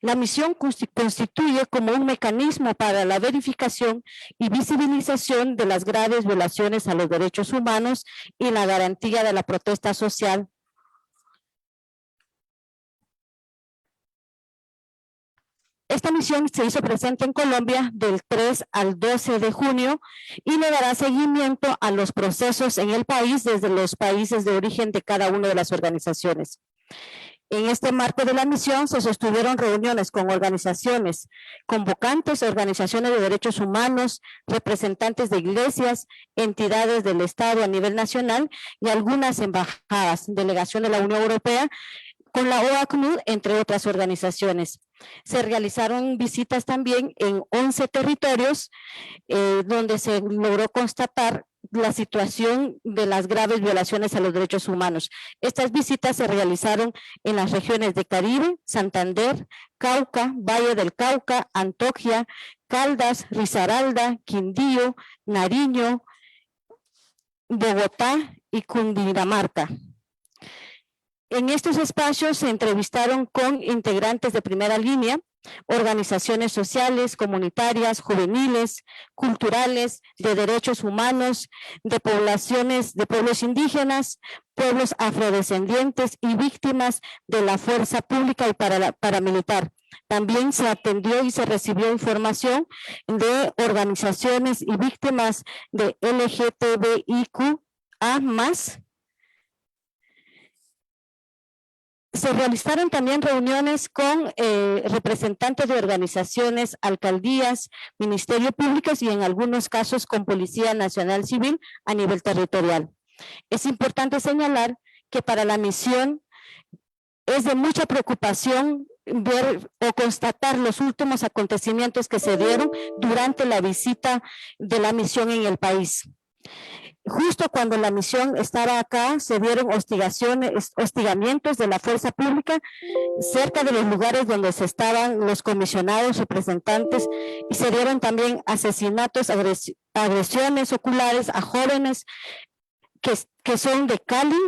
La misión constituye como un mecanismo para la verificación y visibilización de las graves violaciones a los derechos humanos y la garantía de la protesta social. Esta misión se hizo presente en Colombia del 3 al 12 de junio y le dará seguimiento a los procesos en el país desde los países de origen de cada una de las organizaciones. En este marco de la misión se sostuvieron reuniones con organizaciones convocantes, organizaciones de derechos humanos, representantes de iglesias, entidades del Estado a nivel nacional y algunas embajadas, delegación de la Unión Europea, con la OACNUD, entre otras organizaciones. Se realizaron visitas también en 11 territorios donde se logró constatar la situación de las graves violaciones a los derechos humanos. Estas visitas se realizaron en las regiones de Caribe, Santander, Cauca, Valle del Cauca, Antioquia, Caldas, Risaralda, Quindío, Nariño, Bogotá y Cundinamarca. En estos espacios se entrevistaron con integrantes de primera línea, organizaciones sociales, comunitarias, juveniles, culturales, de derechos humanos, de poblaciones, de pueblos indígenas, pueblos afrodescendientes y víctimas de la fuerza pública y paramilitar. También se atendió y se recibió información de organizaciones y víctimas de LGTBIQA+. Se realizaron también reuniones con representantes de organizaciones, alcaldías, ministerios públicos y en algunos casos con Policía Nacional Civil a nivel territorial. Es importante señalar que para la misión es de mucha preocupación ver o constatar los últimos acontecimientos que se dieron durante la visita de la misión en el país. Justo cuando la misión estaba acá, se dieron hostigamientos de la fuerza pública cerca de los lugares donde se estaban los comisionados representantes y se dieron también asesinatos, agresiones oculares a jóvenes que son de Cali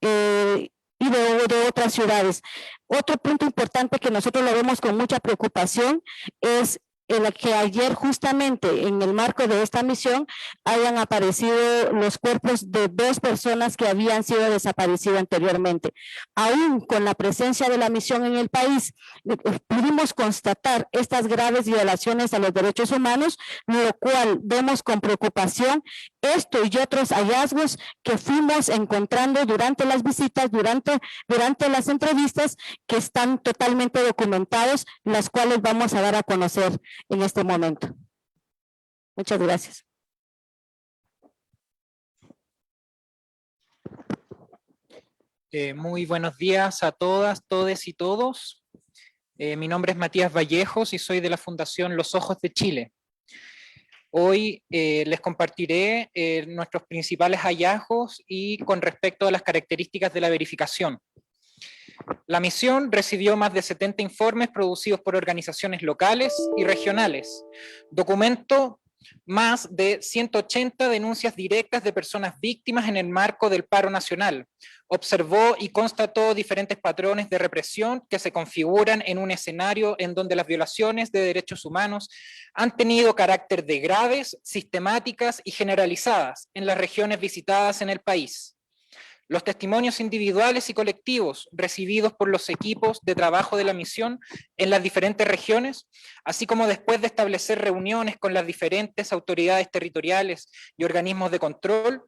y de otras ciudades. Otro punto importante que nosotros lo vemos con mucha preocupación es en que ayer justamente en el marco de esta misión hayan aparecido los cuerpos de 2 personas que habían sido desaparecidas anteriormente. Aún con la presencia de la misión en el país, pudimos constatar estas graves violaciones a los derechos humanos, lo cual vemos con preocupación esto y otros hallazgos que fuimos encontrando durante las visitas, durante las entrevistas, que están totalmente documentados, las cuales vamos a dar a conocer en este momento. Muchas gracias. Muy buenos días a todas, todes y todos. Mi nombre es Matías Vallejos y soy de la Fundación Los Ojos de Chile. Hoy les compartiré nuestros principales hallazgos y con respecto a las características de la verificación. La misión recibió más de 70 informes producidos por organizaciones locales y regionales. Documentó más de 180 denuncias directas de personas víctimas en el marco del paro nacional. Observó y constató diferentes patrones de represión que se configuran en un escenario en donde las violaciones de derechos humanos han tenido carácter de graves, sistemáticas y generalizadas en las regiones visitadas en el país. Los testimonios individuales y colectivos recibidos por los equipos de trabajo de la misión en las diferentes regiones, así como después de establecer reuniones con las diferentes autoridades territoriales y organismos de control,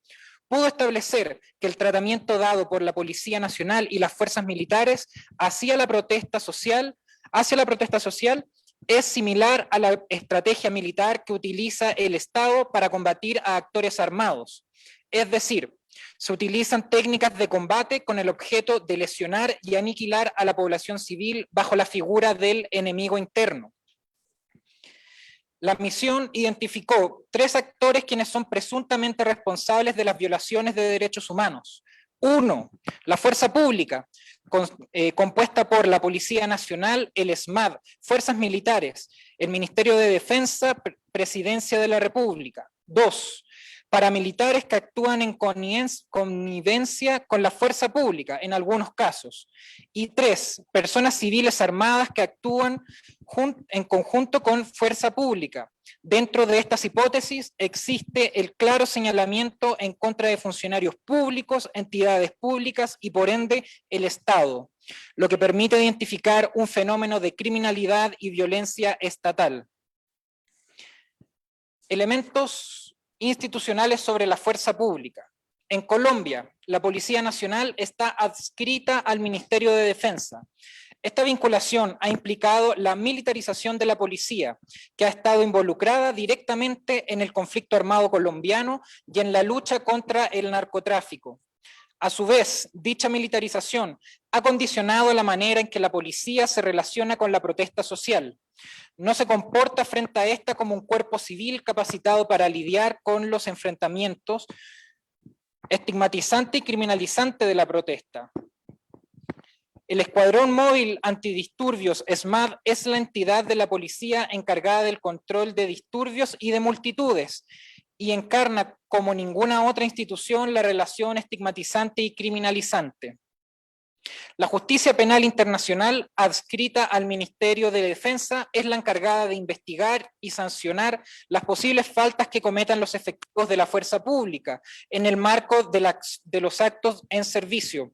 pudo establecer que el tratamiento dado por la Policía Nacional y las fuerzas militares hacia la protesta social es similar a la estrategia militar que utiliza el Estado para combatir a actores armados. Es decir, se utilizan técnicas de combate con el objeto de lesionar y aniquilar a la población civil bajo la figura del enemigo interno. La misión identificó 3 actores quienes son presuntamente responsables de las violaciones de derechos humanos. 1. La fuerza pública, compuesta por la Policía Nacional, el ESMAD, fuerzas militares, el Ministerio de Defensa, Presidencia de la República. 2. paramilitares que actúan en connivencia con la fuerza pública, en algunos casos. Y 3, personas civiles armadas que actúan en conjunto con fuerza pública. Dentro de estas hipótesis existe el claro señalamiento en contra de funcionarios públicos, entidades públicas y por ende el Estado, lo que permite identificar un fenómeno de criminalidad y violencia estatal. Elementos institucionales sobre la fuerza pública. En Colombia, la Policía Nacional está adscrita al Ministerio de Defensa. Esta vinculación ha implicado la militarización de la policía, que ha estado involucrada directamente en el conflicto armado colombiano y en la lucha contra el narcotráfico. A su vez, dicha militarización ha condicionado la manera en que la policía se relaciona con la protesta social. No se comporta frente a esta como un cuerpo civil capacitado para lidiar con los enfrentamientos, estigmatizante y criminalizante de la protesta. El Escuadrón Móvil Antidisturbios, ESMAD, es la entidad de la policía encargada del control de disturbios y de multitudes, y encarna como ninguna otra institución la relación estigmatizante y criminalizante. La Justicia Penal Internacional, adscrita al Ministerio de Defensa, es la encargada de investigar y sancionar las posibles faltas que cometan los efectivos de la fuerza pública en el marco de los actos en servicio.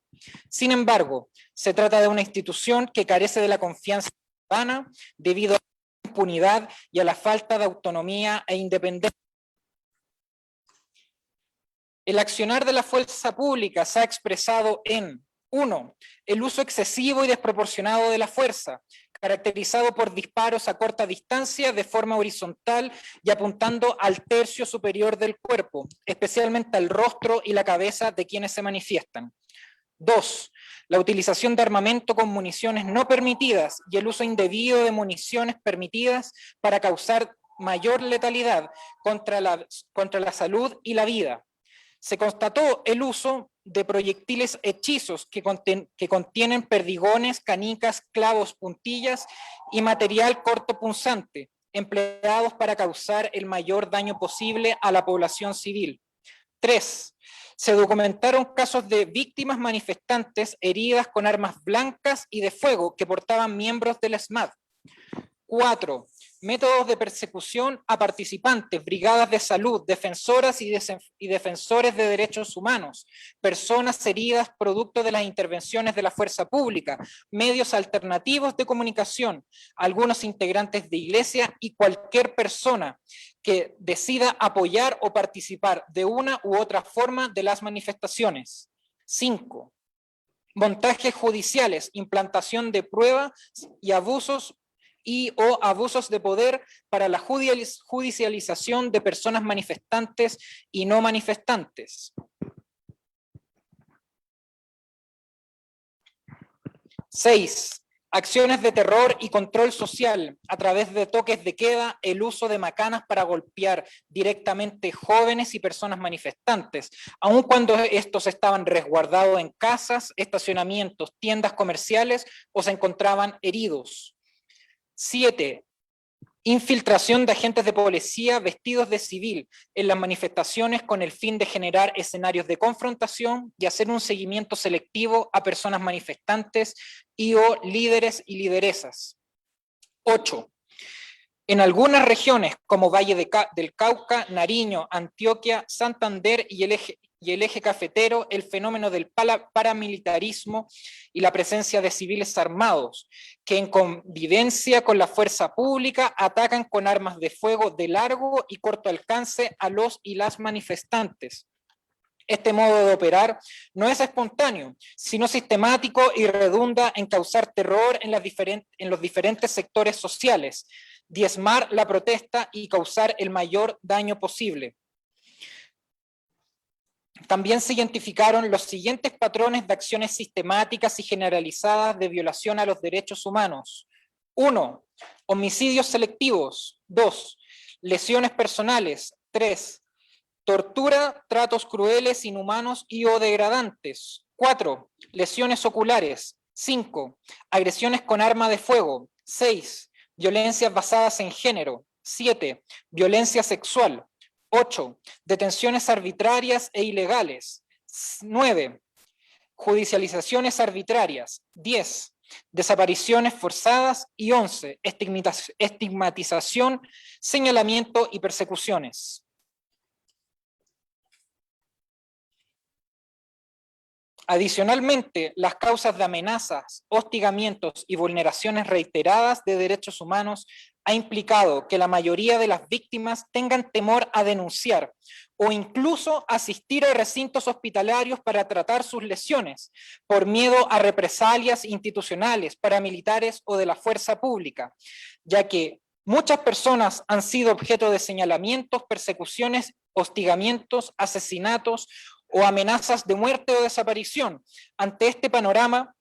Sin embargo, se trata de una institución que carece de la confianza ciudadana debido a la impunidad y a la falta de autonomía e independencia. El accionar de la fuerza pública se ha expresado en 1. El uso excesivo y desproporcionado de la fuerza, caracterizado por disparos a corta distancia de forma horizontal y apuntando al tercio superior del cuerpo, especialmente al rostro y la cabeza de quienes se manifiestan. 2. La utilización de armamento con municiones no permitidas y el uso indebido de municiones permitidas para causar mayor letalidad contra la salud y la vida. Se constató el uso de proyectiles hechizos que contienen perdigones, canicas, clavos, puntillas y material cortopunzante, empleados para causar el mayor daño posible a la población civil. 3. Se documentaron casos de víctimas manifestantes heridas con armas blancas y de fuego que portaban miembros del ESMAD. 4. Métodos de persecución a participantes, brigadas de salud, defensoras y defensores de derechos humanos, personas heridas producto de las intervenciones de la fuerza pública, medios alternativos de comunicación, algunos integrantes de iglesia y cualquier persona que decida apoyar o participar de una u otra forma de las manifestaciones. 5. Montajes judiciales, implantación de pruebas y abusos o abusos de poder para la judicialización de personas manifestantes y no manifestantes. 6. Acciones de terror y control social a través de toques de queda, el uso de macanas para golpear directamente jóvenes y personas manifestantes, aun cuando estos estaban resguardados en casas, estacionamientos, tiendas comerciales o se encontraban heridos. 7. Infiltración de agentes de policía vestidos de civil en las manifestaciones con el fin de generar escenarios de confrontación y hacer un seguimiento selectivo a personas manifestantes y o líderes y lideresas. 8. En algunas regiones como Valle del Cauca, Nariño, Antioquia, Santander y el eje cafetero, el fenómeno del paramilitarismo y la presencia de civiles armados que en convivencia con la fuerza pública atacan con armas de fuego de largo y corto alcance a los y las manifestantes. Este modo de operar no es espontáneo, sino sistemático y redunda en causar terror en los diferentes sectores sociales, diezmar la protesta y causar el mayor daño posible. También se identificaron los siguientes patrones de acciones sistemáticas y generalizadas de violación a los derechos humanos. 1. Homicidios selectivos. 2. Lesiones personales. 3. Tortura, tratos crueles, inhumanos y o degradantes. 4. Lesiones oculares. 5. Agresiones con arma de fuego. 6. Violencias basadas en género. 7. Violencia sexual. 8. Detenciones arbitrarias e ilegales. 9. Judicializaciones arbitrarias. 10. Desapariciones forzadas. Y 11. Estigmatización, señalamiento y persecuciones. Adicionalmente, las causas de amenazas, hostigamientos y vulneraciones reiteradas de derechos humanos ha implicado que la mayoría de las víctimas tengan temor a denunciar o incluso asistir a recintos hospitalarios para tratar sus lesiones por miedo a represalias institucionales, paramilitares o de la fuerza pública, ya que muchas personas han sido objeto de señalamientos, persecuciones, hostigamientos, asesinatos o amenazas de muerte o desaparición. Ante este panorama,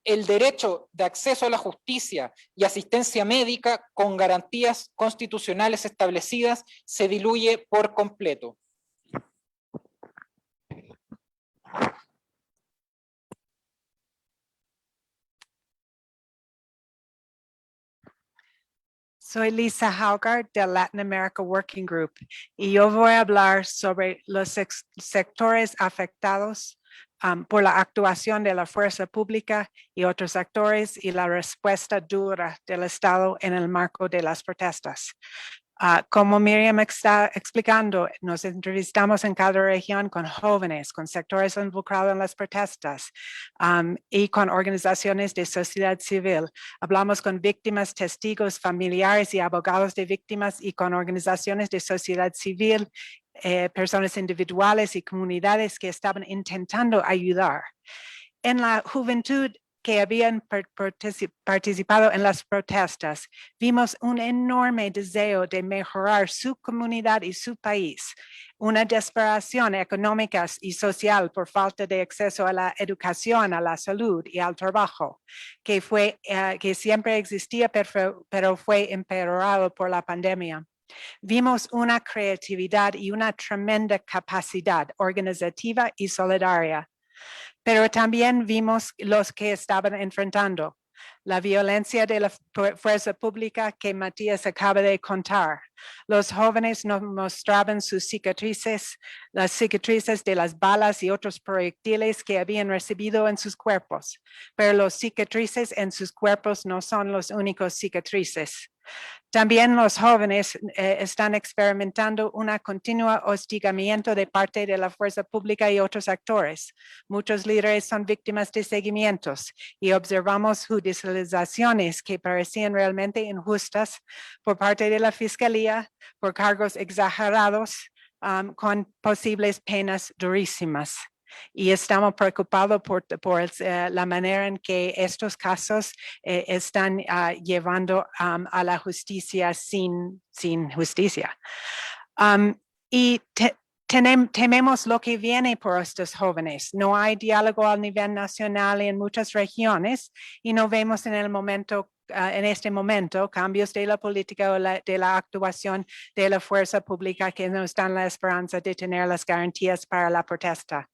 el derecho de acceso a la justicia y asistencia médica con garantías constitucionales establecidas se diluye por completo. Soy Lisa Haugard de Latin America Working Group y yo voy a hablar sobre los sectores afectados por la actuación de la fuerza pública y otros actores y la respuesta dura del Estado en el marco de las protestas. Como Miriam está explicando, nos entrevistamos en cada región con jóvenes, con sectores involucrados en las protestas y con organizaciones de sociedad civil. Hablamos con víctimas, testigos, familiares y abogados de víctimas y con organizaciones de sociedad civil, personas individuales y comunidades que estaban intentando ayudar. En la juventud que habían participado en las protestas, vimos un enorme deseo de mejorar su comunidad y su país, una desesperación económica y social por falta de acceso a la educación, a la salud y al trabajo, que siempre existía, pero fue empeorado por la pandemia. Vimos una creatividad y una tremenda capacidad organizativa y solidaria. Pero también vimos los que estaban enfrentando la violencia de la fuerza pública que Matías acaba de contar. Los jóvenes nos mostraban sus cicatrices, las cicatrices de las balas y otros proyectiles que habían recibido en sus cuerpos. Pero los cicatrices en sus cuerpos no son los únicos cicatrices. También los jóvenes están experimentando un continuo hostigamiento de parte de la fuerza pública y otros actores. Muchos líderes son víctimas de seguimientos y observamos judicializaciones que parecían realmente injustas por parte de la fiscalía por cargos exagerados con posibles penas durísimas. Y estamos preocupados por la manera en que estos casos están llevando a la justicia sin justicia. Y tememos lo que viene por estos jóvenes. No hay diálogo a nivel nacional en muchas regiones y no vemos en este momento cambios de la política o de la actuación de la fuerza pública que nos dan la esperanza de tener las garantías para la protesta.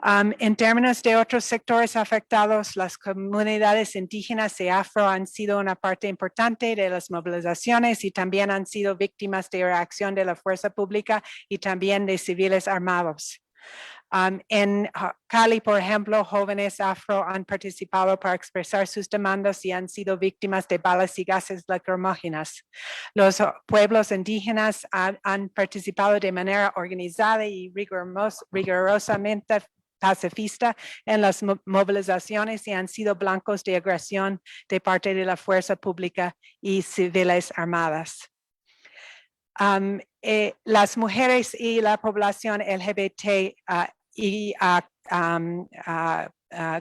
En términos de otros sectores afectados, las comunidades indígenas y afro han sido una parte importante de las movilizaciones y también han sido víctimas de reacción de la fuerza pública y también de civiles armados. En Cali, por ejemplo, jóvenes afro han participado para expresar sus demandas y han sido víctimas de balas y gases lacrimógenas. Los pueblos indígenas han participado de manera organizada y rigurosamente pacifista en las movilizaciones y han sido blancos de agresión de parte de la fuerza pública y civiles armadas. Las mujeres y la población LGBT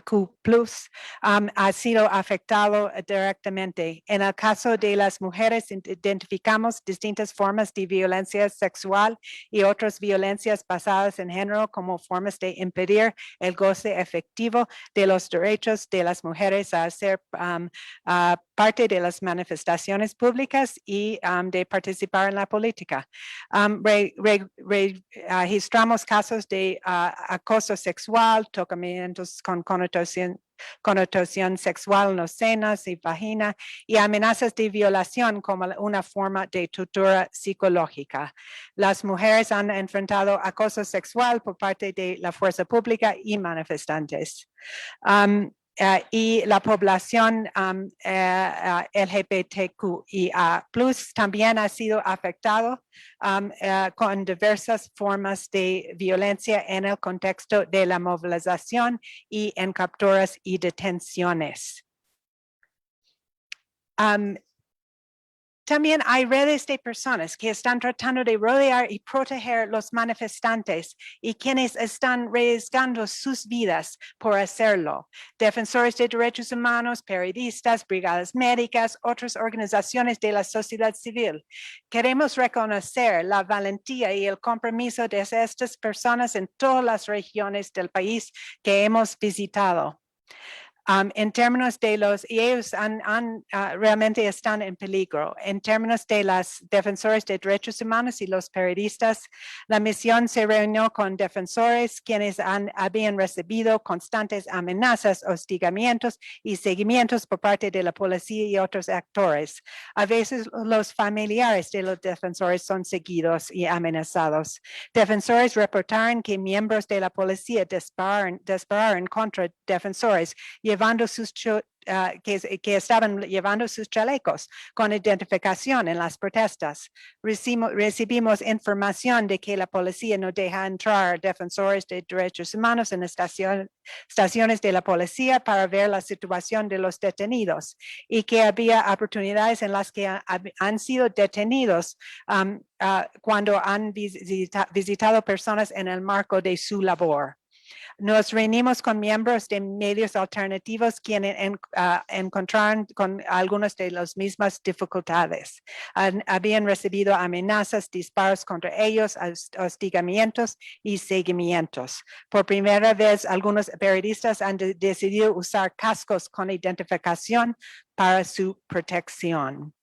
Q+ ha sido afectado directamente. En el caso de las mujeres, identificamos distintas formas de violencia sexual y otras violencias basadas en género como formas de impedir el goce efectivo de los derechos de las mujeres a ser parte de las manifestaciones públicas y de participar en la política. Registramos casos de acoso sexual, tocamientos con con connotación sexual en los senos y vagina y amenazas de violación como una forma de tortura psicológica. Las mujeres han enfrentado acoso sexual por parte de la fuerza pública y manifestantes. Y la población LGBTQIA+ también ha sido afectado con diversas formas de violencia en el contexto de la movilización y en capturas y detenciones. También hay redes de personas que están tratando de rodear y proteger los manifestantes y quienes están arriesgando sus vidas por hacerlo. Defensores de derechos humanos, periodistas, brigadas médicas, otras organizaciones de la sociedad civil. Queremos reconocer la valentía y el compromiso de estas personas en todas las regiones del país que hemos visitado. En términos de y ellos realmente están en peligro. En términos de las defensores de derechos humanos y los periodistas, la misión se reunió con defensores quienes habían recibido constantes amenazas, hostigamientos y seguimientos por parte de la policía y otros actores. A veces los familiares de los defensores son seguidos y amenazados. Defensores reportaron que miembros de la policía dispararon contra defensores llevando sus que estaban llevando sus chalecos con identificación en las protestas. Recibimos información de que la policía no deja entrar defensores de derechos humanos en estaciones de la policía para ver la situación de los detenidos y que había oportunidades en las que han sido detenidos cuando han visitado personas en el marco de su labor. Nos reunimos con miembros de medios alternativos quienes encontraron con algunas de las mismas dificultades. Habían recibido amenazas, disparos contra ellos, hostigamientos y seguimientos. Por primera vez, algunos periodistas han decidido usar cascos con identificación para su protección.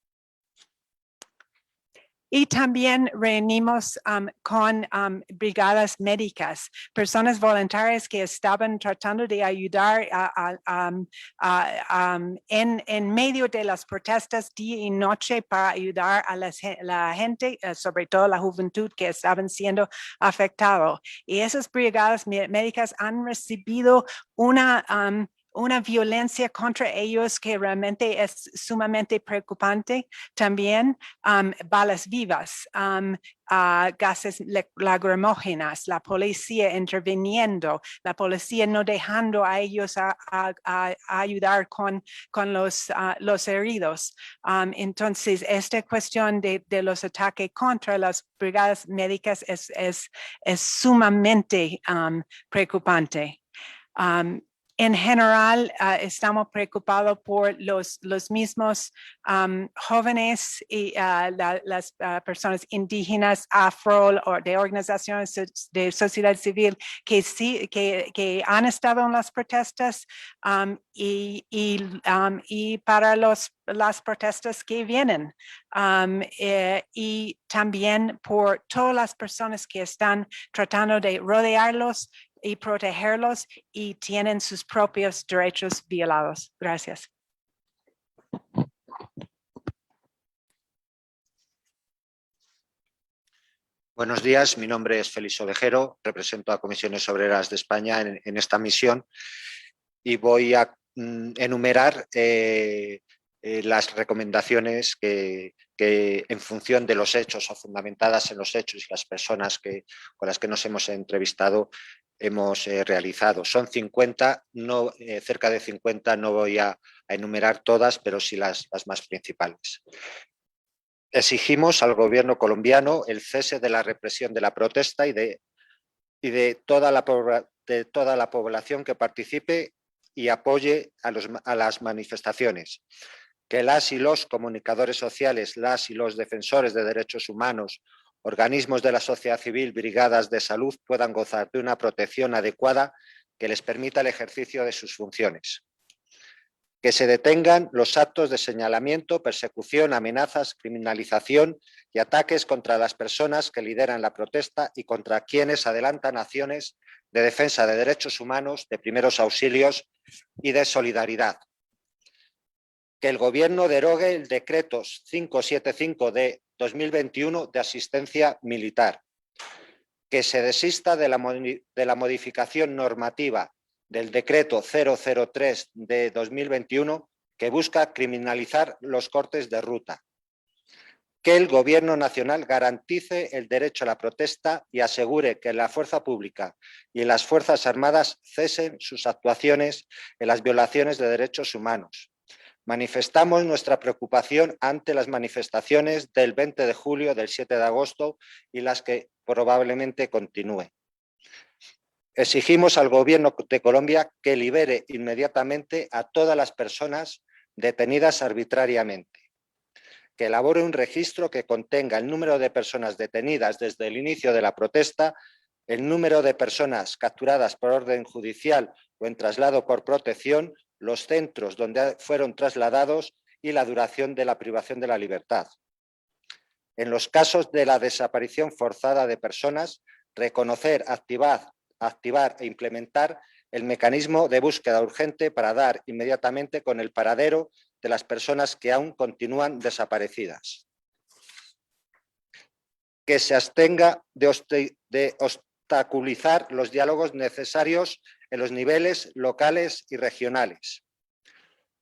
Y también reunimos con brigadas médicas, personas voluntarias que estaban tratando de ayudar en medio de las protestas día y noche para ayudar a la gente, sobre todo la juventud que estaban siendo afectados. Y esas brigadas médicas han recibido una violencia contra ellos que realmente es sumamente preocupante. También balas vivas, gases lacrimógenas, la policía interviniendo, la policía no dejando a ellos a ayudar con los heridos. Entonces, esta cuestión de los ataques contra las brigadas médicas es sumamente preocupante. En general, estamos preocupados por los mismos jóvenes y las personas indígenas, afro o de organizaciones de sociedad civil que han estado en las protestas y para las protestas que vienen. Y también por todas las personas que están tratando de rodearlos y protegerlos y tienen sus propios derechos violados. Gracias. Buenos días, mi nombre es Félix Ovejero, represento a Comisiones Obreras de España en esta misión y voy a enumerar las recomendaciones que en función de los hechos o fundamentadas en los hechos y las personas con las que nos hemos entrevistado hemos realizado. Son 50, cerca de 50, no voy a enumerar todas, pero sí las más principales. Exigimos al gobierno colombiano el cese de la represión de la protesta y de toda la población que participe y apoye a las manifestaciones. Que las y los comunicadores sociales, las y los defensores de derechos humanos, organismos de la sociedad civil, brigadas de salud puedan gozar de una protección adecuada que les permita el ejercicio de sus funciones. Que se detengan los actos de señalamiento, persecución, amenazas, criminalización y ataques contra las personas que lideran la protesta y contra quienes adelantan acciones de defensa de derechos humanos, de primeros auxilios y de solidaridad. Que el Gobierno derogue el decreto 575 de 2021 de asistencia militar. Que se desista de la modificación normativa del decreto 003 de 2021 que busca criminalizar los cortes de ruta. Que el Gobierno nacional garantice el derecho a la protesta y asegure que la fuerza pública y las Fuerzas Armadas cesen sus actuaciones en las violaciones de derechos humanos. Manifestamos nuestra preocupación ante las manifestaciones del 20 de julio, del 7 de agosto y las que probablemente continúen. Exigimos al Gobierno de Colombia que libere inmediatamente a todas las personas detenidas arbitrariamente. Que elabore un registro que contenga el número de personas detenidas desde el inicio de la protesta, el número de personas capturadas por orden judicial o en traslado por protección, los centros donde fueron trasladados y la duración de la privación de la libertad. En los casos de la desaparición forzada de personas, reconocer, activar e implementar el mecanismo de búsqueda urgente para dar inmediatamente con el paradero de las personas que aún continúan desaparecidas. Que se abstenga de obstaculizar los diálogos necesarios en los niveles locales y regionales.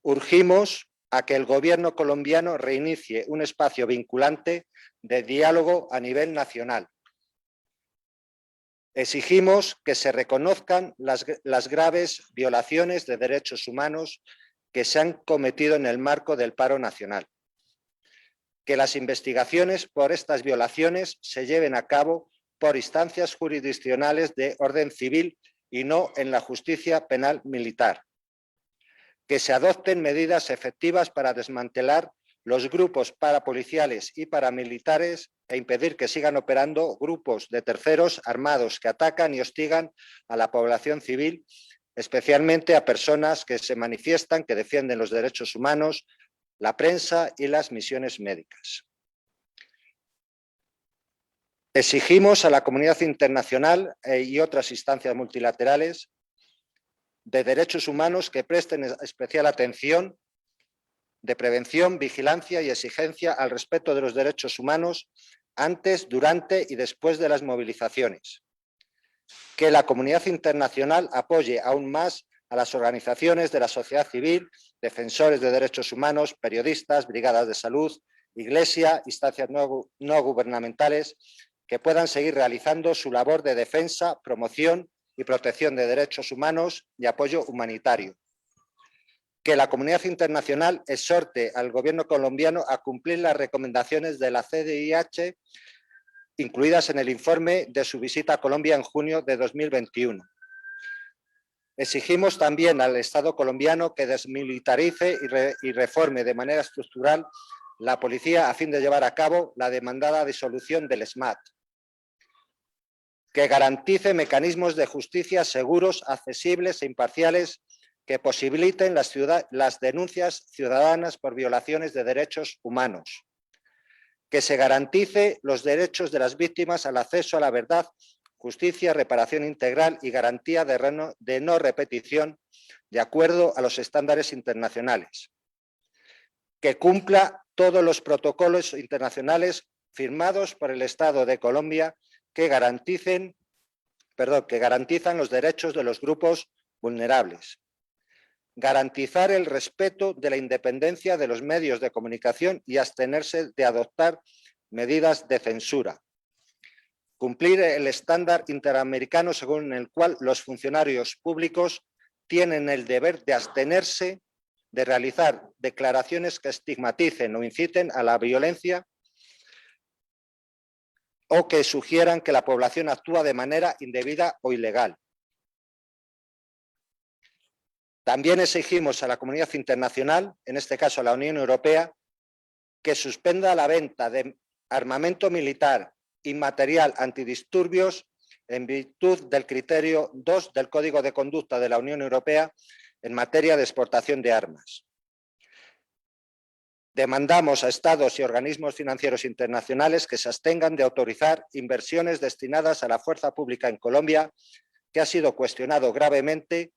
Urgimos a que el Gobierno colombiano reinicie un espacio vinculante de diálogo a nivel nacional. Exigimos que se reconozcan las graves violaciones de derechos humanos que se han cometido en el marco del paro nacional. Que las investigaciones por estas violaciones se lleven a cabo por instancias jurisdiccionales de orden civil y no en la justicia penal militar. Que se adopten medidas efectivas para desmantelar los grupos parapoliciales y paramilitares e impedir que sigan operando grupos de terceros armados que atacan y hostigan a la población civil, especialmente a personas que se manifiestan, que defienden los derechos humanos, la prensa y las misiones médicas. Exigimos a la comunidad internacional y otras instancias multilaterales de derechos humanos que presten especial atención de prevención, vigilancia y exigencia al respeto de los derechos humanos antes, durante y después de las movilizaciones. Que la comunidad internacional apoye aún más a las organizaciones de la sociedad civil, defensores de derechos humanos, periodistas, brigadas de salud, iglesia, instancias no gubernamentales, que puedan seguir realizando su labor de defensa, promoción y protección de derechos humanos y apoyo humanitario. Que la comunidad internacional exhorte al Gobierno colombiano a cumplir las recomendaciones de la CDIH incluidas en el informe de su visita a Colombia en junio de 2021. Exigimos también al Estado colombiano que desmilitarice y reforme de manera estructural la policía a fin de llevar a cabo la demandada disolución del SMAT. Que garantice mecanismos de justicia seguros, accesibles e imparciales que posibiliten las denuncias ciudadanas por violaciones de derechos humanos. Que se garantice los derechos de las víctimas al acceso a la verdad, justicia, reparación integral y garantía de no repetición de acuerdo a los estándares internacionales. Que cumpla todos los protocolos internacionales firmados por el Estado de Colombia que garantizan los derechos de los grupos vulnerables. Garantizar el respeto de la independencia de los medios de comunicación y abstenerse de adoptar medidas de censura. Cumplir el estándar interamericano según el cual los funcionarios públicos tienen el deber de abstenerse de realizar declaraciones que estigmaticen o inciten a la violencia o que sugieran que la población actúa de manera indebida o ilegal. También exigimos a la comunidad internacional, en este caso a la Unión Europea, que suspenda la venta de armamento militar y material antidisturbios en virtud del criterio 2 del Código de Conducta de la Unión Europea en materia de exportación de armas. Demandamos a estados y organismos financieros internacionales que se abstengan de autorizar inversiones destinadas a la fuerza pública en Colombia que ha sido cuestionado gravemente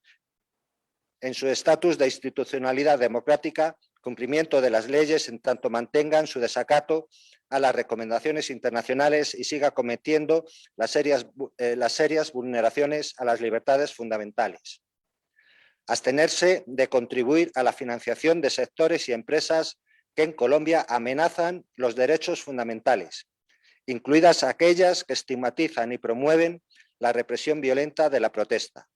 en su estatus de institucionalidad democrática, cumplimiento de las leyes en tanto mantengan su desacato a las recomendaciones internacionales y siga cometiendo las serias vulneraciones a las libertades fundamentales. Abstenerse de contribuir a la financiación de sectores y empresas que en Colombia amenazan los derechos fundamentales, incluidas aquellas que estigmatizan y promueven la represión violenta de la protesta.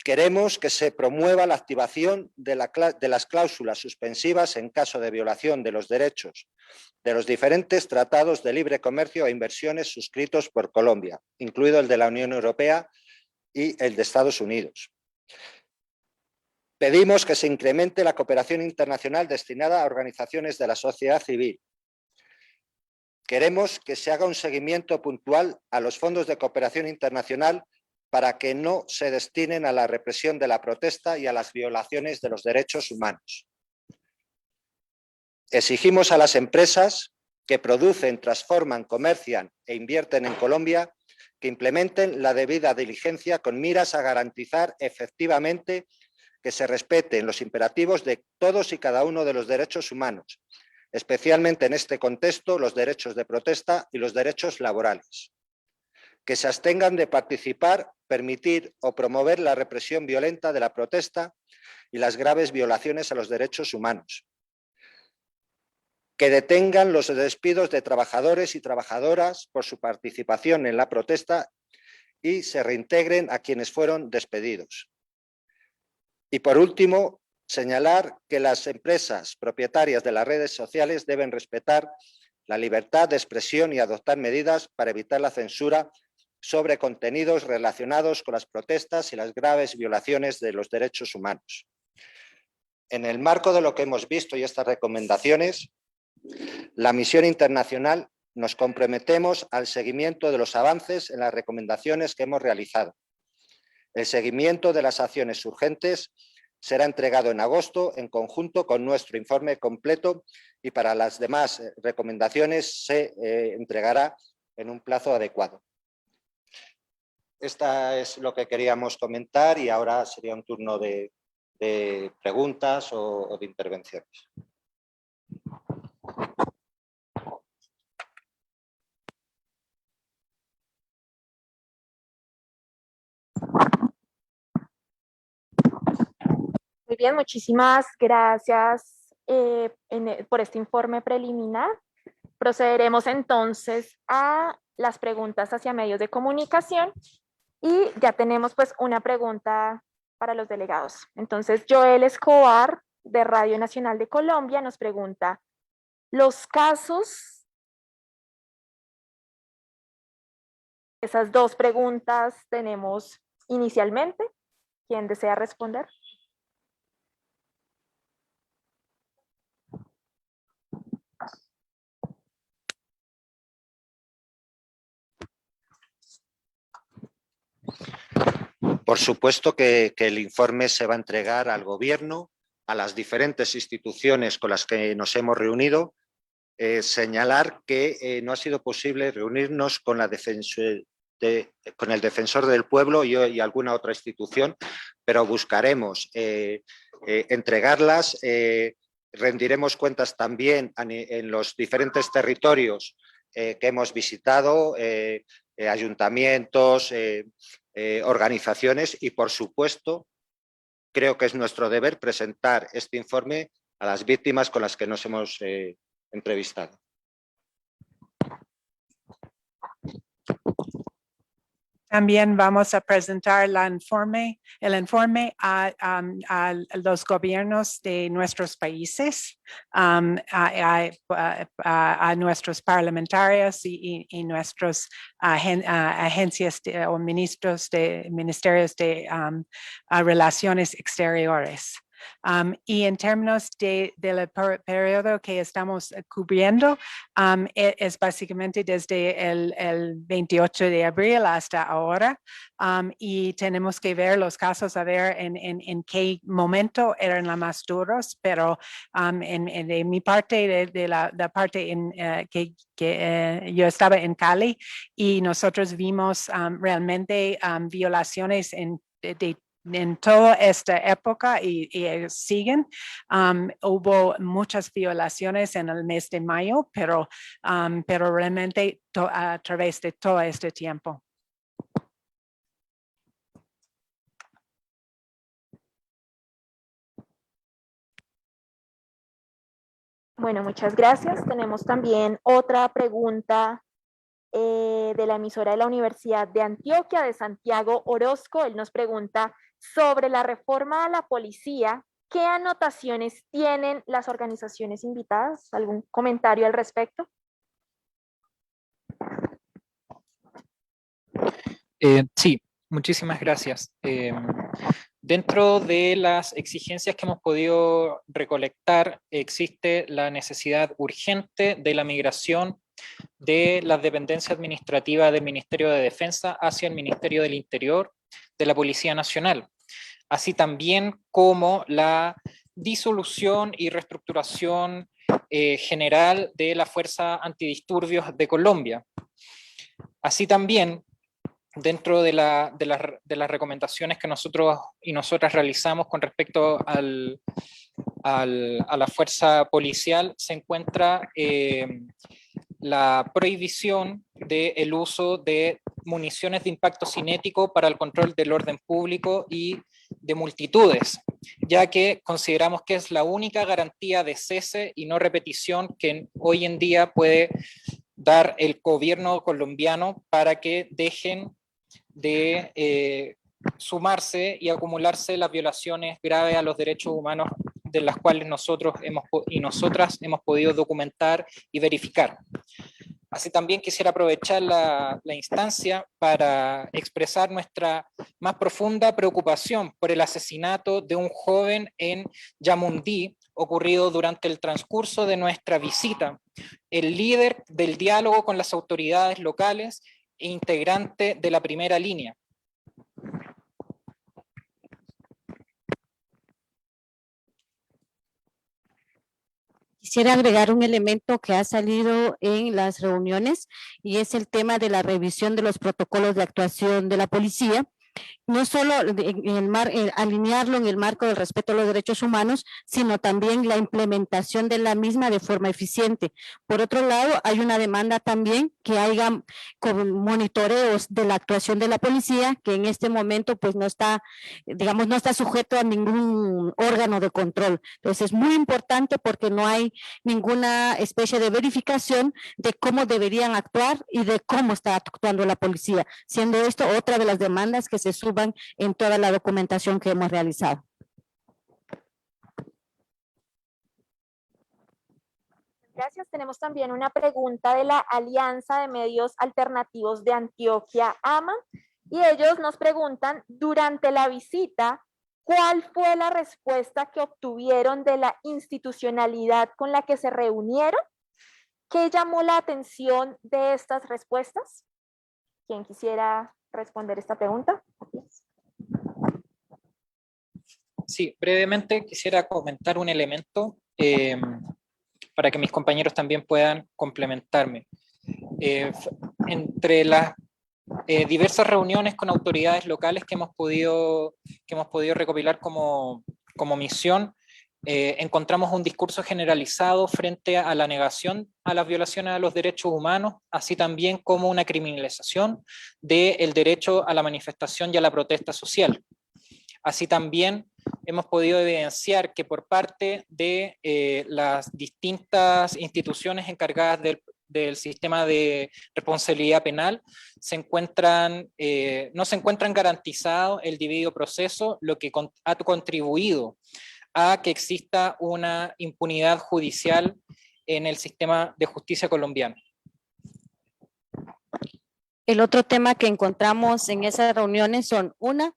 Queremos que se promueva la activación de las cláusulas suspensivas en caso de violación de los derechos de los diferentes tratados de libre comercio e inversiones suscritos por Colombia, incluido el de la Unión Europea y el de Estados Unidos. Pedimos que se incremente la cooperación internacional destinada a organizaciones de la sociedad civil. Queremos que se haga un seguimiento puntual a los fondos de cooperación internacional para que no se destinen a la represión de la protesta y a las violaciones de los derechos humanos. Exigimos a las empresas que producen, transforman, comercian e invierten en Colombia que implementen la debida diligencia con miras a garantizar efectivamente que se respeten los imperativos de todos y cada uno de los derechos humanos, especialmente en este contexto los derechos de protesta y los derechos laborales. Que se abstengan de participar, permitir o promover la represión violenta de la protesta y las graves violaciones a los derechos humanos. Que detengan los despidos de trabajadores y trabajadoras por su participación en la protesta y se reintegren a quienes fueron despedidos. Y por último, señalar que las empresas propietarias de las redes sociales deben respetar la libertad de expresión y adoptar medidas para evitar la censura sobre contenidos relacionados con las protestas y las graves violaciones de los derechos humanos. En el marco de lo que hemos visto y estas recomendaciones, la misión internacional nos comprometemos al seguimiento de los avances en las recomendaciones que hemos realizado. El seguimiento de las acciones urgentes será entregado en agosto en conjunto con nuestro informe completo y para las demás recomendaciones se entregará en un plazo adecuado. Esta es lo que queríamos comentar y ahora sería un turno de preguntas o de intervenciones. Muy bien, muchísimas gracias por este informe preliminar. Procederemos entonces a las preguntas hacia medios de comunicación y ya tenemos pues una pregunta para los delegados. Entonces, Joel Escobar de Radio Nacional de Colombia nos pregunta, ¿los casos? Esas dos preguntas tenemos inicialmente. ¿Quién desea responder? Por supuesto que el informe se va a entregar al Gobierno, a las diferentes instituciones con las que nos hemos reunido. Señalar que no ha sido posible reunirnos con el Defensor del Pueblo y alguna otra institución, pero buscaremos entregarlas. Rendiremos cuentas también en los diferentes territorios que hemos visitado, ayuntamientos, organizaciones y, por supuesto, creo que es nuestro deber presentar este informe a las víctimas con las que nos hemos entrevistado. También vamos a presentar el informe a los gobiernos de nuestros países, a nuestros parlamentarios y nuestros agencias o ministerios de relaciones exteriores. Y en términos del periodo que estamos cubriendo, es básicamente desde el 28 de abril hasta ahora. Y tenemos que ver los casos, a ver en qué momento eran los más duros, pero de mi parte, de la parte que yo estaba en Cali, y nosotros vimos realmente violaciones en toda esta época y siguen. Hubo muchas violaciones en el mes de mayo, pero realmente a través de todo este tiempo. Bueno, muchas gracias. Tenemos también otra pregunta de la emisora de la Universidad de Antioquia, de Santiago Orozco. Él nos pregunta sobre la reforma a la policía. ¿Qué anotaciones tienen las organizaciones invitadas? ¿Algún comentario al respecto? Sí, muchísimas gracias. Dentro de las exigencias que hemos podido recolectar, existe la necesidad urgente de la migración de la dependencia administrativa del Ministerio de Defensa hacia el Ministerio del Interior de la Policía Nacional, así también como la disolución y reestructuración general de la Fuerza Antidisturbios de Colombia. Así también, dentro de las recomendaciones que nosotros y nosotras realizamos con respecto a la fuerza policial, se encuentra la prohibición del uso de municiones de impacto cinético para el control del orden público y de multitudes, ya que consideramos que es la única garantía de cese y no repetición que hoy en día puede dar el gobierno colombiano para que dejen de sumarse y acumularse las violaciones graves a los derechos humanos de las cuales nosotros y nosotras hemos podido documentar y verificar. Así también quisiera aprovechar la instancia para expresar nuestra más profunda preocupación por el asesinato de un joven en Yamundí, ocurrido durante el transcurso de nuestra visita. El líder del diálogo con las autoridades locales e integrante de la primera línea. Quisiera agregar un elemento que ha salido en las reuniones y es el tema de la revisión de los protocolos de actuación de la policía. No solo alinearlo en el marco del respeto a los derechos humanos, sino también la implementación de la misma de forma eficiente. Por otro lado, hay una demanda también que haya monitoreos de la actuación de la policía, que en este momento pues no está, digamos, no está sujeto a ningún órgano de control. Entonces es muy importante porque no hay ninguna especie de verificación de cómo deberían actuar y de cómo está actuando la policía, siendo esto otra de las demandas que se suban en toda la documentación que hemos realizado. Gracias. Tenemos también una pregunta de la Alianza de Medios Alternativos de Antioquia, AMA, y ellos nos preguntan, durante la visita, ¿cuál fue la respuesta que obtuvieron de la institucionalidad con la que se reunieron? ¿Qué llamó la atención de estas respuestas? ¿Quién quisiera responder esta pregunta? Sí, brevemente quisiera comentar un elemento para que mis compañeros también puedan complementarme. Entre las diversas reuniones con autoridades locales que hemos podido recopilar como misión, encontramos un discurso generalizado frente a la negación a las violaciones a los derechos humanos, así también como una criminalización del derecho a la manifestación y a la protesta social. Así también hemos podido evidenciar que por parte de las distintas instituciones encargadas del sistema de responsabilidad penal no se encuentran garantizados el debido proceso, lo que ha contribuido a que exista una impunidad judicial en el sistema de justicia colombiano. El otro tema que encontramos en esas reuniones son, una,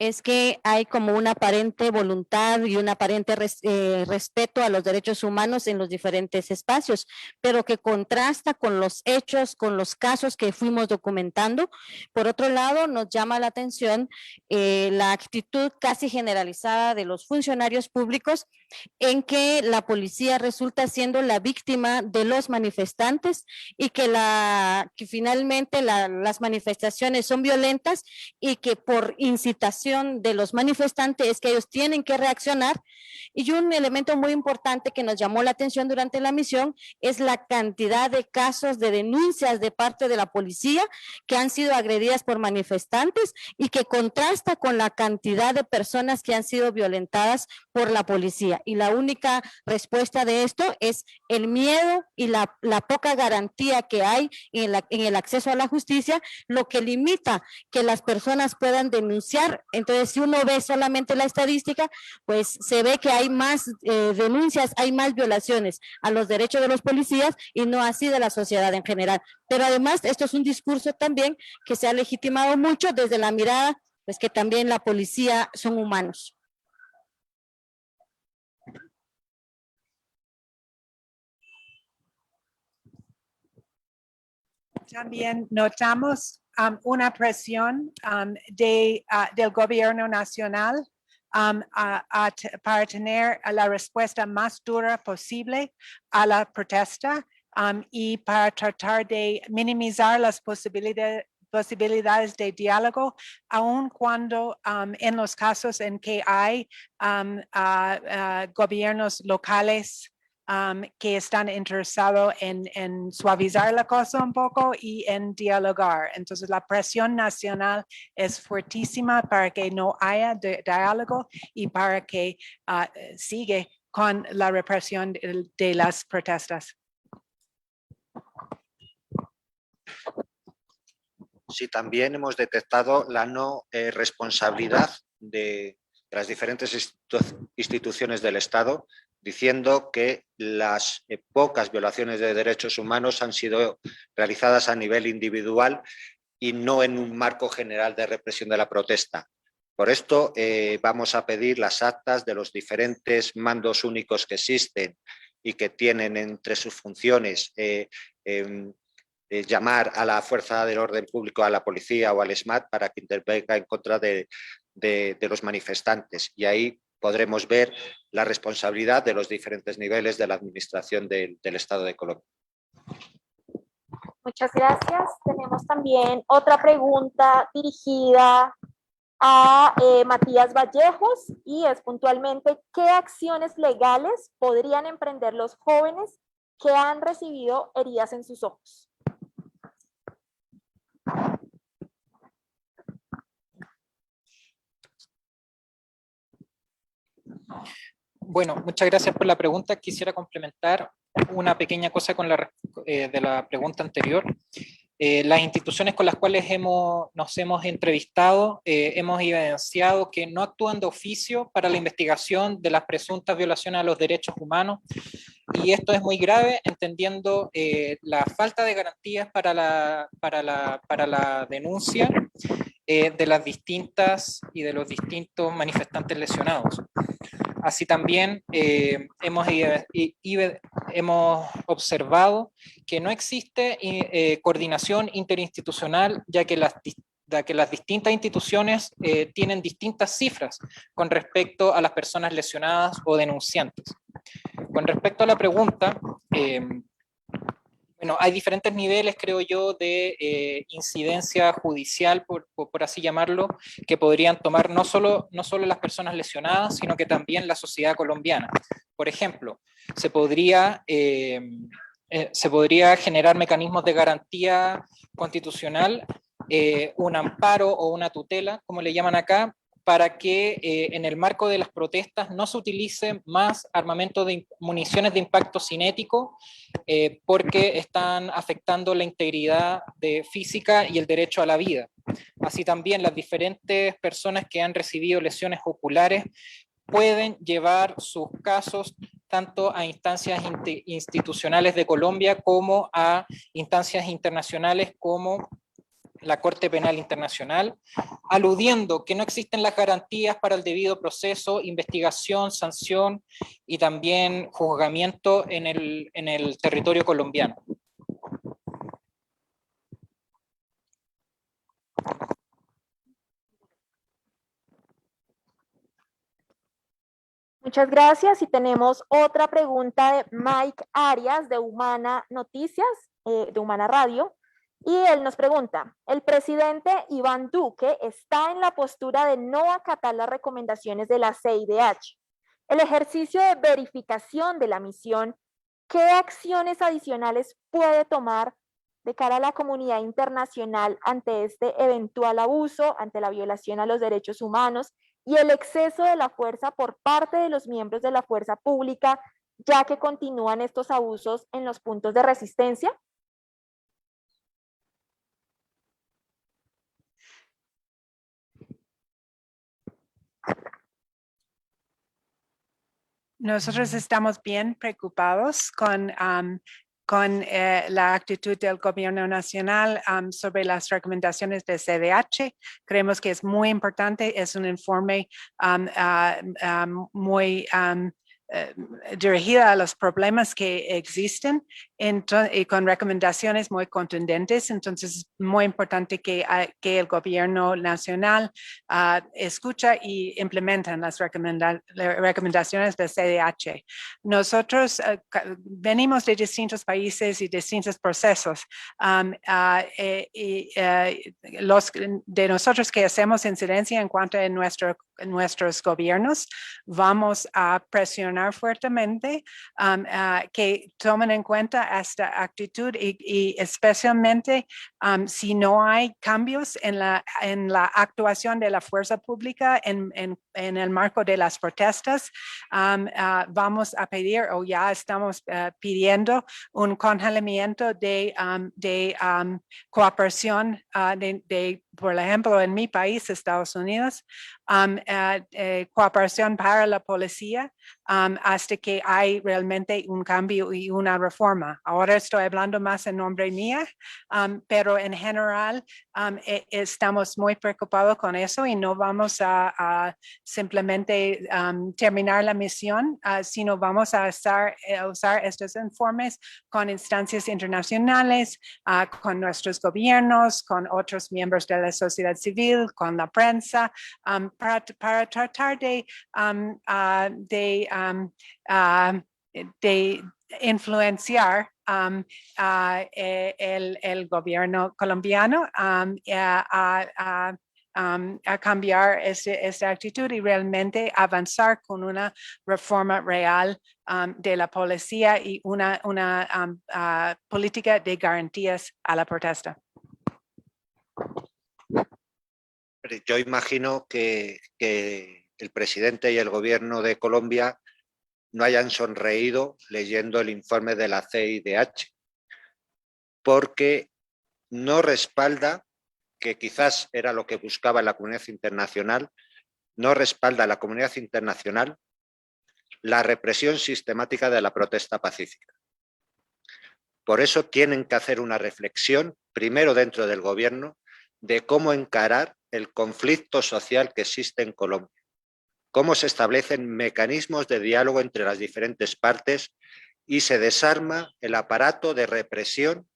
es que hay como una aparente voluntad y un aparente respeto a los derechos humanos en los diferentes espacios, pero que contrasta con los hechos, con los casos que fuimos documentando. Por otro lado, nos llama la atención la actitud casi generalizada de los funcionarios públicos en que la policía resulta siendo la víctima de los manifestantes y que finalmente las manifestaciones son violentas y que por incitación de los manifestantes es que ellos tienen que reaccionar. Y un elemento muy importante que nos llamó la atención durante la misión es la cantidad de casos de denuncias de parte de la policía que han sido agredidas por manifestantes y que contrasta con la cantidad de personas que han sido violentadas por la policía. Y la única respuesta de esto es el miedo y la poca garantía que hay en el acceso a la justicia, lo que limita que las personas puedan denunciar. Entonces, si uno ve solamente la estadística, pues se ve que hay más denuncias, hay más violaciones a los derechos de los policías y no así de la sociedad en general. Pero además, esto es un discurso también que se ha legitimado mucho desde la mirada, pues que también la policía son humanos. También notamos una presión del gobierno nacional para tener la respuesta más dura posible a la protesta y para tratar de minimizar las posibilidades de diálogo, aun cuando en los casos en que hay gobiernos locales que están interesados en suavizar la cosa un poco y en dialogar. Entonces, la presión nacional es fuertísima para que no haya diálogo y para que siga con la represión de las protestas. Sí, también hemos detectado la no responsabilidad de las diferentes instituciones del Estado, diciendo que las pocas violaciones de derechos humanos han sido realizadas a nivel individual y no en un marco general de represión de la protesta. Por esto vamos a pedir las actas de los diferentes mandos únicos que existen y que tienen entre sus funciones llamar a la fuerza del orden público, a la policía o al SMAT para que intervenga en contra de los manifestantes. Y ahí podremos ver la responsabilidad de los diferentes niveles de la administración del Estado de Colombia. Muchas gracias. Tenemos también otra pregunta dirigida a Matías Vallejos y es puntualmente: ¿qué acciones legales podrían emprender los jóvenes que han recibido heridas en sus ojos? Bueno, muchas gracias por la pregunta. Quisiera complementar una pequeña cosa con de la pregunta anterior. Las instituciones con las cuales nos hemos entrevistado hemos evidenciado que no actúan de oficio para la investigación de las presuntas violaciones a los derechos humanos, y esto es muy grave, entendiendo la falta de garantías para la denuncia de las distintas y de los distintos manifestantes lesionados. Así también hemos observado que no existe coordinación interinstitucional, ya que las distintas instituciones tienen distintas cifras con respecto a las personas lesionadas o denunciantes. Con respecto a la pregunta, bueno, hay diferentes niveles, creo yo, de incidencia judicial, por así llamarlo, que podrían tomar no solo las personas lesionadas, sino que también la sociedad colombiana. Por ejemplo, se podría generar mecanismos de garantía constitucional, un amparo o una tutela, como le llaman acá, para que en el marco de las protestas no se utilice más armamento de municiones de impacto cinético, porque están afectando la integridad física y el derecho a la vida. Así también las diferentes personas que han recibido lesiones oculares pueden llevar sus casos tanto a instancias institucionales de Colombia como a instancias internacionales como la Corte Penal Internacional, aludiendo que no existen las garantías para el debido proceso, investigación, sanción y también juzgamiento en el territorio colombiano. Muchas gracias y tenemos otra pregunta de Mike Arias de Humana Noticias, de Humana Radio, y él nos pregunta, el presidente Iván Duque está en la postura de no acatar las recomendaciones de la CIDH. El ejercicio de verificación de la misión, ¿qué acciones adicionales puede tomar de cara a la comunidad internacional ante este eventual abuso, ante la violación a los derechos humanos y el exceso de la fuerza por parte de los miembros de la fuerza pública, ya que continúan estos abusos en los puntos de resistencia? Nosotros estamos bien preocupados con la actitud del gobierno nacional sobre las recomendaciones de CDH. Creemos que es muy importante, es un informe muy dirigida a los problemas que existen y con recomendaciones muy contundentes. Entonces es muy importante que el gobierno nacional escucha y implementa las recomendaciones del CDH. Nosotros venimos de distintos países y distintos procesos. Los de nosotros que hacemos incidencia en cuanto a nuestros gobiernos, vamos a presionar fuertemente que tomen en cuenta esta actitud y especialmente si no hay cambios en la actuación de la fuerza pública en el marco de las protestas, vamos a pedir o ya estamos pidiendo un congelamiento de cooperación por ejemplo, en mi país, Estados Unidos, cooperación para la policía hasta que hay realmente un cambio y una reforma. Ahora estoy hablando más en nombre mía, pero en general estamos muy preocupados con eso y no vamos a simplemente terminar la misión, sino vamos a usar estos informes con instancias internacionales, con nuestros gobiernos, con otros miembros de la sociedad civil, con la prensa, para tratar de influenciar el gobierno colombiano a cambiar esta actitud y realmente avanzar con una reforma real de la policía y una política de garantías a la protesta. Yo imagino que el presidente y el gobierno de Colombia no hayan sonreído leyendo el informe de la CIDH, porque no respalda, que quizás era lo que buscaba la comunidad internacional, no respalda a la comunidad internacional la represión sistemática de la protesta pacífica. Por eso tienen que hacer una reflexión, primero dentro del gobierno, de cómo encarar el conflicto social que existe en Colombia, cómo se establecen mecanismos de diálogo entre las diferentes partes y se desarma el aparato de represión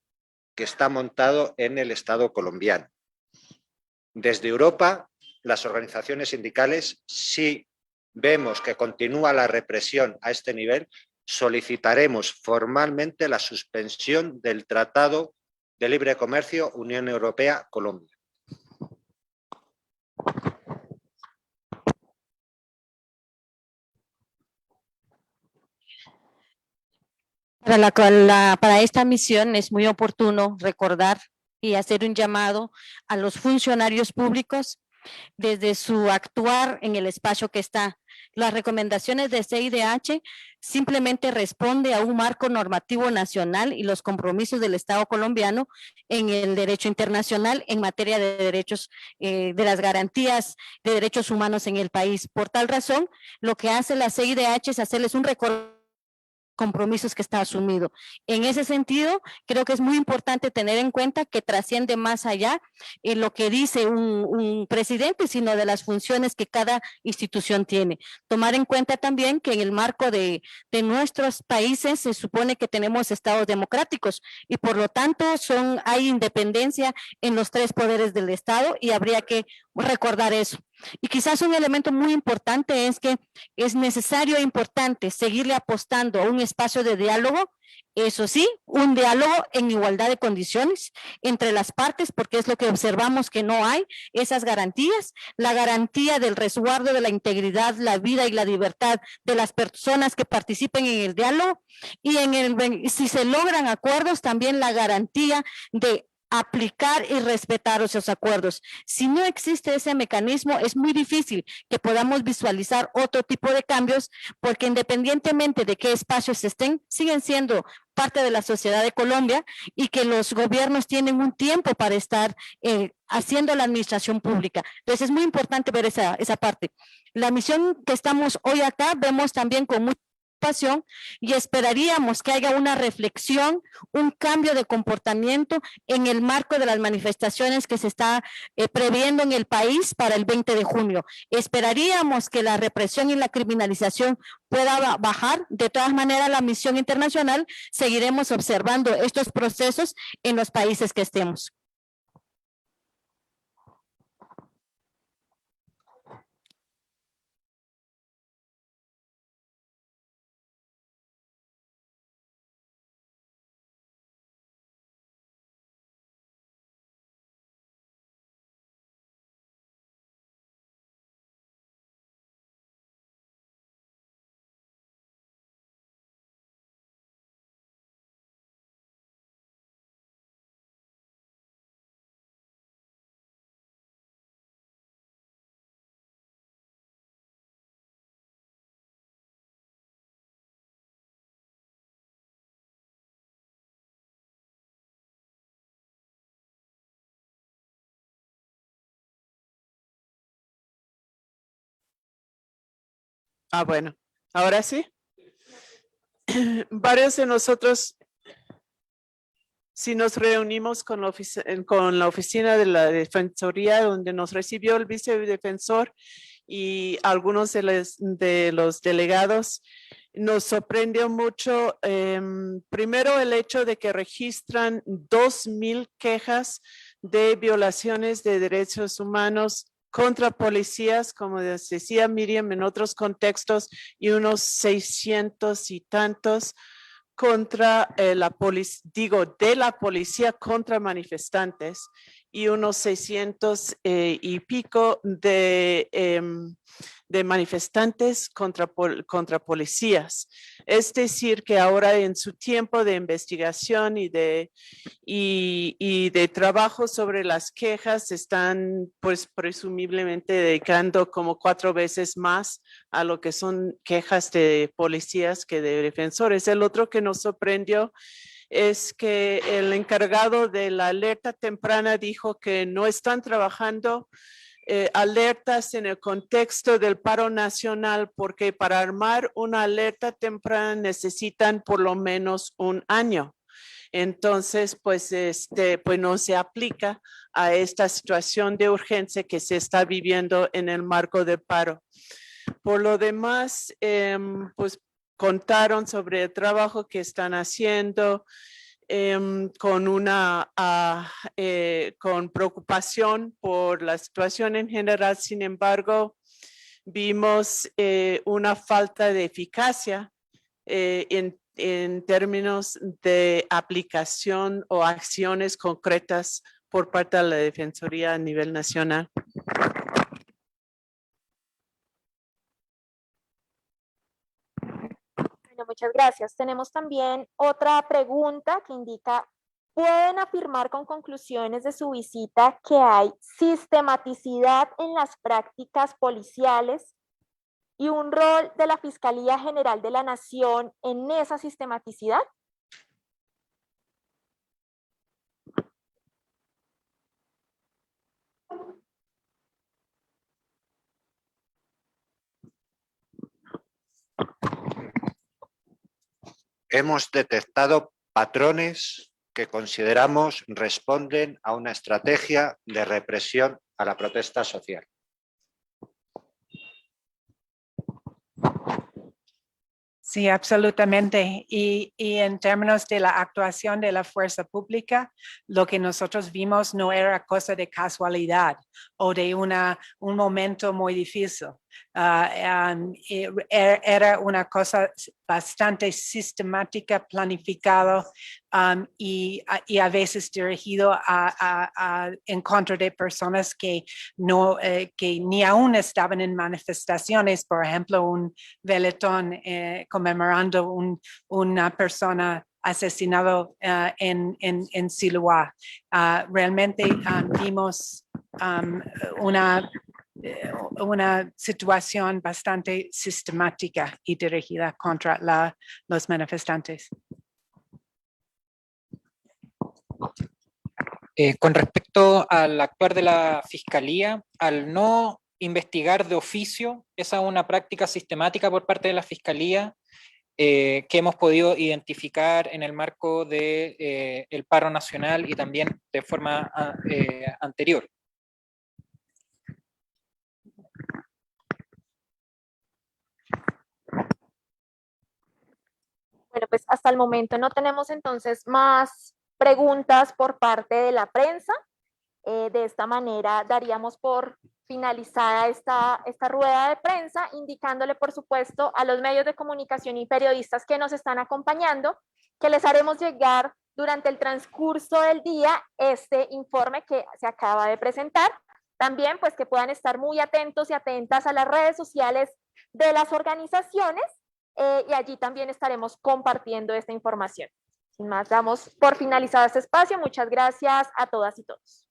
que está montado en el Estado colombiano. Desde Europa, las organizaciones sindicales, si vemos que continúa la represión a este nivel, solicitaremos formalmente la suspensión del Tratado de Libre Comercio Unión Europea-Colombia. Para esta misión es muy oportuno recordar y hacer un llamado a los funcionarios públicos desde su actuar en el espacio que está. Las recomendaciones de CIDH simplemente responde a un marco normativo nacional y los compromisos del Estado colombiano en el derecho internacional en materia de derechos, de las garantías de derechos humanos en el país. Por tal razón, lo que hace la CIDH es hacerles un recordatorio compromisos que está asumido. En ese sentido, creo que es muy importante tener en cuenta que trasciende más allá en lo que dice un presidente, sino de las funciones que cada institución tiene. Tomar en cuenta también que en el marco de nuestros países se supone que tenemos estados democráticos y por lo tanto hay independencia en los tres poderes del Estado y habría que recordar eso. Y quizás un elemento muy importante es que es necesario e importante seguirle apostando a un espacio de diálogo, eso sí, un diálogo en igualdad de condiciones entre las partes, porque es lo que observamos que no hay, esas garantías, la garantía del resguardo de la integridad, la vida y la libertad de las personas que participen en el diálogo y si se logran acuerdos, también la garantía de aplicar y respetar esos acuerdos. Si no existe ese mecanismo, es muy difícil que podamos visualizar otro tipo de cambios, porque independientemente de qué espacios estén, siguen siendo parte de la sociedad de Colombia y que los gobiernos tienen un tiempo para estar haciendo la administración pública. Entonces es muy importante ver esa parte. La misión que estamos hoy acá, vemos también con mucha pasión y esperaríamos que haya una reflexión, un cambio de comportamiento en el marco de las manifestaciones que se está previendo en el país para el 20 de junio. Esperaríamos que la represión y la criminalización pueda bajar. De todas maneras, la misión internacional seguiremos observando estos procesos en los países que estemos. Bueno, ahora sí. Varios de nosotros, si nos reunimos con la oficina de la Defensoría, donde nos recibió el vicedefensor y algunos de los delegados, nos sorprendió mucho, primero el hecho de que registran 2,000 quejas de violaciones de derechos humanos contra policías, como decía Miriam, en otros contextos, y unos 600 y tantos contra de la policía contra manifestantes y unos 600 y pico de manifestantes contra policías. Es decir, que ahora en su tiempo de investigación y de trabajo sobre las quejas están pues presumiblemente dedicando como 4 veces más a lo que son quejas de policías que de defensores. El otro que nos sorprendió es que el encargado de la alerta temprana dijo que no están trabajando alertas en el contexto del paro nacional, porque para armar una alerta temprana necesitan por lo menos 1 año. Entonces, pues no se aplica a esta situación de urgencia que se está viviendo en el marco del paro. Por lo demás, pues contaron sobre el trabajo que están haciendo, con preocupación por la situación en general. Sin embargo, vimos una falta de eficacia en términos de aplicación o acciones concretas por parte de la Defensoría a nivel nacional. Bueno, muchas gracias. Tenemos también otra pregunta que indica: ¿pueden afirmar con conclusiones de su visita que hay sistematicidad en las prácticas policiales y un rol de la Fiscalía General de la Nación en esa sistematicidad? hemos detectado patrones que consideramos responden a una estrategia de represión a la protesta social. Sí, absolutamente. Y en términos de la actuación de la fuerza pública, lo que nosotros vimos no era cosa de casualidad o de un momento muy difícil. Era una cosa bastante sistemática, planificado y a veces dirigido en contra de personas que ni aún estaban en manifestaciones. Por ejemplo, un veletón conmemorando una persona asesinado en Siloa. Realmente vimos una situación bastante sistemática y dirigida contra los manifestantes. Con respecto al actuar de la Fiscalía, al no investigar de oficio, esa es una práctica sistemática por parte de la Fiscalía que hemos podido identificar en el marco de, el paro nacional y también de forma anterior. Bueno, pues hasta el momento no tenemos entonces más preguntas por parte de la prensa. De esta manera daríamos por finalizada esta rueda de prensa, indicándole por supuesto a los medios de comunicación y periodistas que nos están acompañando que les haremos llegar durante el transcurso del día este informe que se acaba de presentar. También pues que puedan estar muy atentos y atentas a las redes sociales de las organizaciones y allí también estaremos compartiendo esta información. Sin más, damos por finalizado este espacio. Muchas gracias a todas y todos.